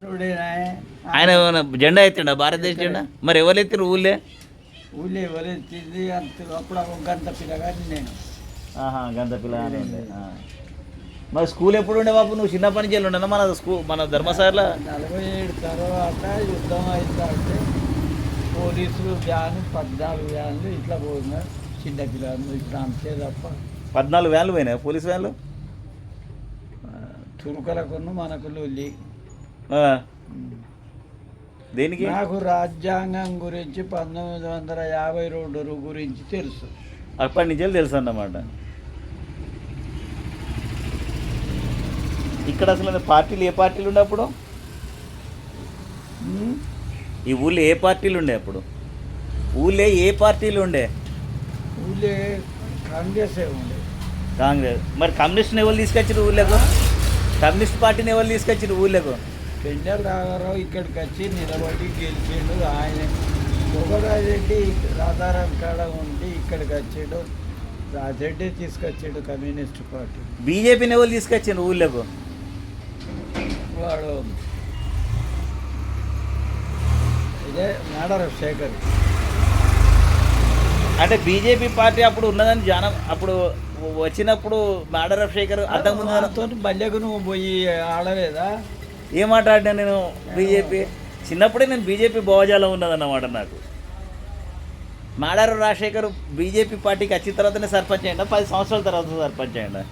ఆయన ఏమైనా జెండా ఎత్తిండా భారతదేశ జెండా? మరి ఎవరు ఎత్తిరు ఊళ్ళే? ఊళ్ళో ఎవరు ఎత్తింది అంత అప్పుడు ఒక గంట పిల్లగాని నేను. గంత పిల్లగానే ఉండే. మరి స్కూల్ ఎప్పుడు ఉండే బాబు? నువ్వు చిన్నప్పటి నుంచి వెళ్ళి ఉండనా మన ధర్మసార్లో? 47 తర్వాత యుద్ధం అవుతుంటే పోలీసులు వ్యాను 14 వ్యాన్లు ఇట్లా పోయినారు, చిన్న పిల్లలు ఇట్లా అంతే తప్ప. 14 వ్యాన్లు పోయినాయి పోలీస్ వ్యాన్లు? తురుకలకున్న మనకు లొల్లి. దేనికి? నాకు రాజ్యాంగం గురించి 1952 గురించి తెలుసు. అప్పటి నుంచి తెలుసు అన్నమాట. ఇక్కడ అసలు పార్టీలు ఏ పార్టీలు ఉండే అప్పుడు? ఈ ఊళ్ళో ఏ పార్టీలు ఉండే అప్పుడు? ఊళ్ళో ఏ పార్టీలు ఉండే? ఊళ్ళో కాంగ్రెస్ ఉండే. కాంగ్రెస్. మరి కమ్యూనిస్ట్ని ఎవరు తీసుకొచ్చారు ఊళ్ళకు? కమ్యూనిస్ట్ పార్టీని ఎవరు తీసుకొచ్చారు ఊళ్ళకు? పెండల రాఘరావు ఇక్కడికి వచ్చి నిలబడి గెలిచిండు. ఆయన ఒకరాజరెడ్డి రాధారాం కాడ ఉండి ఇక్కడికి వచ్చాడు. రాజరెడ్డి తీసుకొచ్చాడు కమ్యూనిస్ట్ పార్టీ. బీజేపీని ఎవరు తీసుకొచ్చారు ఊళ్ళకు? వాడు ఇదే నాడారావు శేఖర్. అంటే బీజేపీ పార్టీ అప్పుడు ఉన్నదని జనం అప్పుడు వచ్చినప్పుడు నాడారావు శేఖర్ అంతకుముందు బల్లెకు నువ్వు పోయి ఆడలేదా? ఏం మాట్లాడినా నేను బీజేపీ చిన్నప్పుడే నేను బీజేపీ భావజాలం ఉన్నదన్నమాట నాకు. నాడారావు రాజశేఖర్ బీజేపీ పార్టీకి వచ్చిన తర్వాతనే సర్పంచ్ అయ్యిందా? 10 సంవత్సరాల తర్వాత సర్పంచ్ అయ్యిందా?